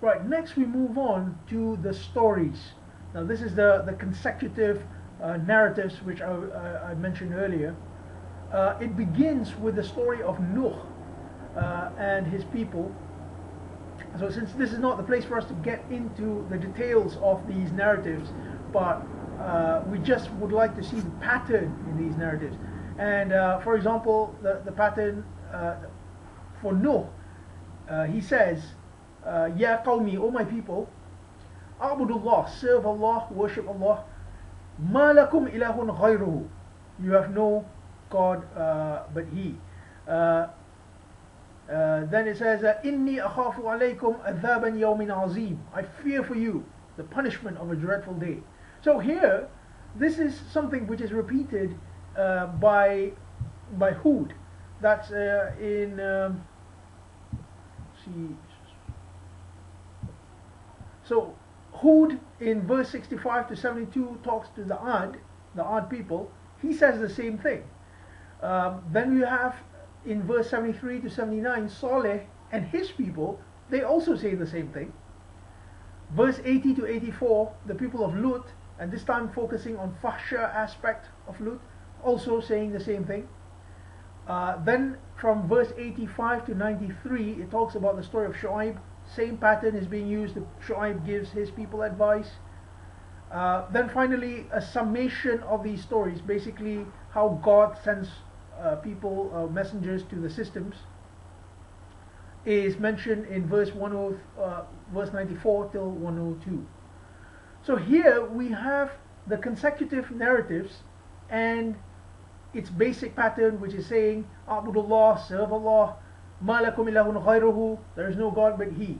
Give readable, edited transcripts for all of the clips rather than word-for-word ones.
Right, next we move on to the stories. Now this is the consecutive narratives which I mentioned earlier. It begins with the story of Nuh and his people. So since this is not the place for us to get into the details of these narratives, but we just would like to see the pattern in these narratives. And for example, the pattern for Nuh, he says, Ya qawmi, O my people, A'budullah, serve Allah, worship Allah, Ma lakum ilahun ghayruhu, you have no God but He. Then it says, Inni akhafu alaykum adhaban yawmin azim, I fear for you the punishment of a dreadful day. So here, this is something which is repeated by Hud. That's in see. So Hud in verse 65 to 72 talks to the Ad people. He says the same thing. Then you have in verse 73 to 79 Saleh and his people. They also say the same thing. Verse 80 to 84, the people of Lut, and this time focusing on fahsha aspect of Lut, also saying the same thing. Then from verse 85 to 93, it talks about the story of Shu'aib. Same pattern is being used. Shu'aib gives his people advice. Then finally, a summation of these stories, basically how God sends people, messengers to the systems, is mentioned in verse 94 till 102. So here we have the consecutive narratives and its basic pattern, which is saying, A'budullah, serve Allah, Ma lakum ilahun ghayruhu, there is no God but He.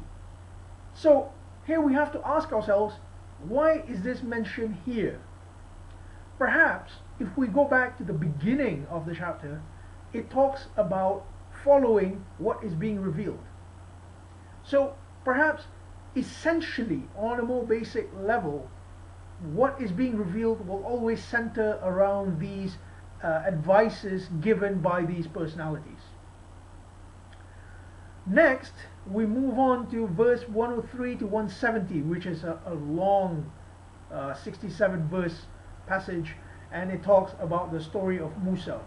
So here we have to ask ourselves, why is this mentioned here? Perhaps if we go back to the beginning of the chapter, it talks about following what is being revealed. So perhaps essentially on a more basic level, what is being revealed will always center around these advices given by these personalities. Next, we move on to verse 103 to 170, which is a long 67 verse passage, and it talks about the story of Musa.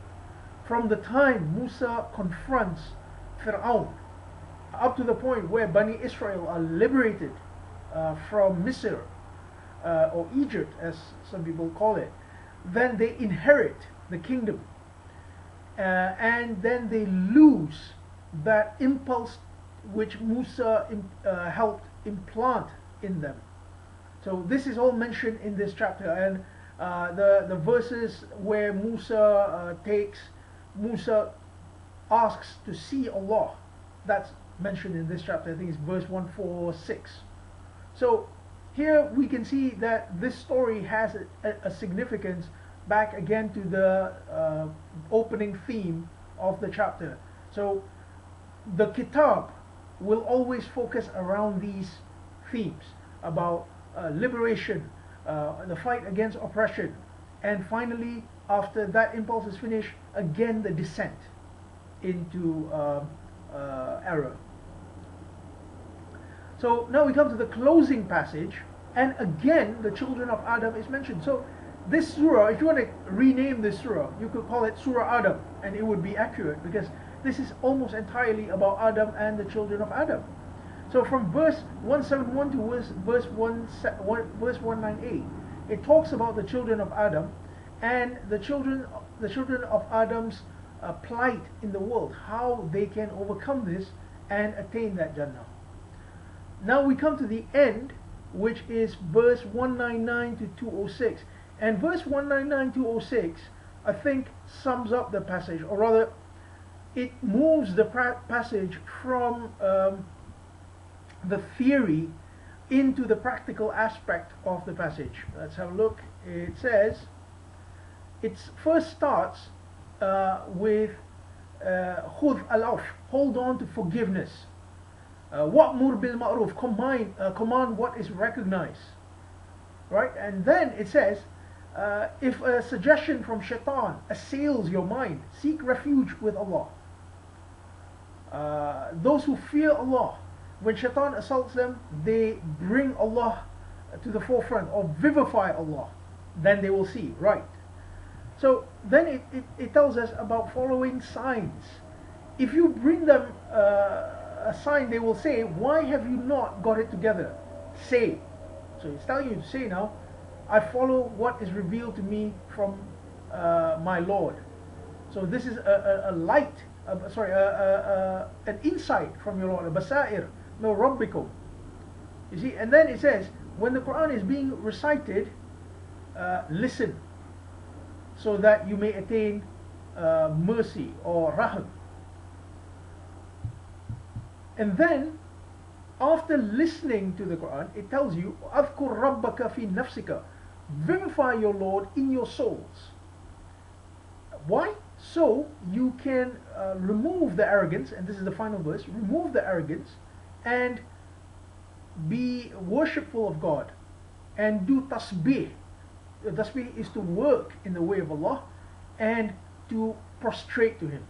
From the time Musa confronts Fir'aun up to the point where Bani Israel are liberated from Misr or Egypt, as some people call it, then they inherit the kingdom, and then they lose that impulse which Musa helped implant in them. So this is all mentioned in this chapter, and the verses where Musa asks to see Allah, that's mentioned in this chapter. I think it's verse 146. So here we can see that this story has a significance back again to the opening theme of the chapter. So the kitab will always focus around these themes about liberation, the fight against oppression, and finally, after that impulse is finished, again the descent into error. So now we come to the closing passage, and again the children of Adam is mentioned. So this surah, if you want to rename this surah, you could call it Surah Adam, and it would be accurate, because this is almost entirely about Adam and the children of Adam. So from verse 171 to verse 198, it talks about the children of Adam and the children of Adam's plight in the world, how they can overcome this and attain that Jannah. Now we come to the end, which is verse 199 to 206. And verse 199 to 206, I think, sums up the passage, or rather, it moves the passage from the theory into the practical aspect of the passage. Let's have a look. It says, it first starts with khudh al-af, hold on to forgiveness. Wa'mur bil ma'ruf, command what is recognized. Right? And then it says, if a suggestion from shaitan assails your mind, seek refuge with Allah. Those who fear Allah, when shaitan assaults them, they bring Allah to the forefront or vivify Allah. Then they will see, right? So then it tells us about following signs. If you bring them a sign, they will say, why have you not got it together? Say. So it's telling you to say now, I follow what is revealed to me from my Lord. So this is a light, an insight from your Lord, a basair, no rabbikum. You see, and then it says, when the Quran is being recited, listen, so that you may attain mercy or rahm. And then, after listening to the Quran, it tells you, أذكر ربك في نفسك, vivify your Lord in your souls. Why? So you can remove the arrogance, and this is the final verse, remove the arrogance and be worshipful of God and do tasbih. Tasbih is to work in the way of Allah and to prostrate to Him.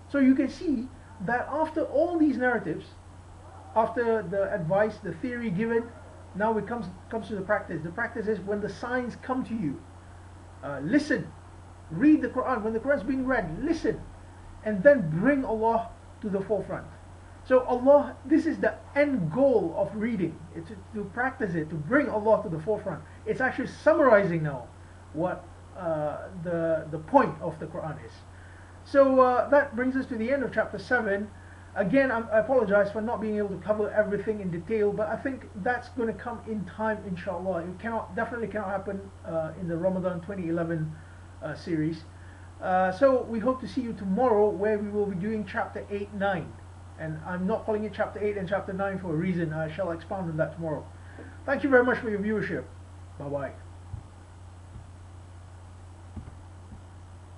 So you can see that after all these narratives, after the advice, the theory given, now it comes to the practice. The practice is when the signs come to you, listen, read the Quran. When the Quran is being read, listen, and then bring Allah to the forefront. So Allah, this is the end goal of reading, it's to practice it, to bring Allah to the forefront. It's actually summarizing now what the point of the Quran is. So that brings us to the end of chapter 7. Again, I apologize for not being able to cover everything in detail, but I think that's going to come in time, inshallah. It definitely cannot happen in the Ramadan 2011 series. So we hope to see you tomorrow, where we will be doing chapter 8, 9. And I'm not calling it chapter 8 and chapter 9 for a reason. I shall expound on that tomorrow. Thank you very much for your viewership. Bye-bye.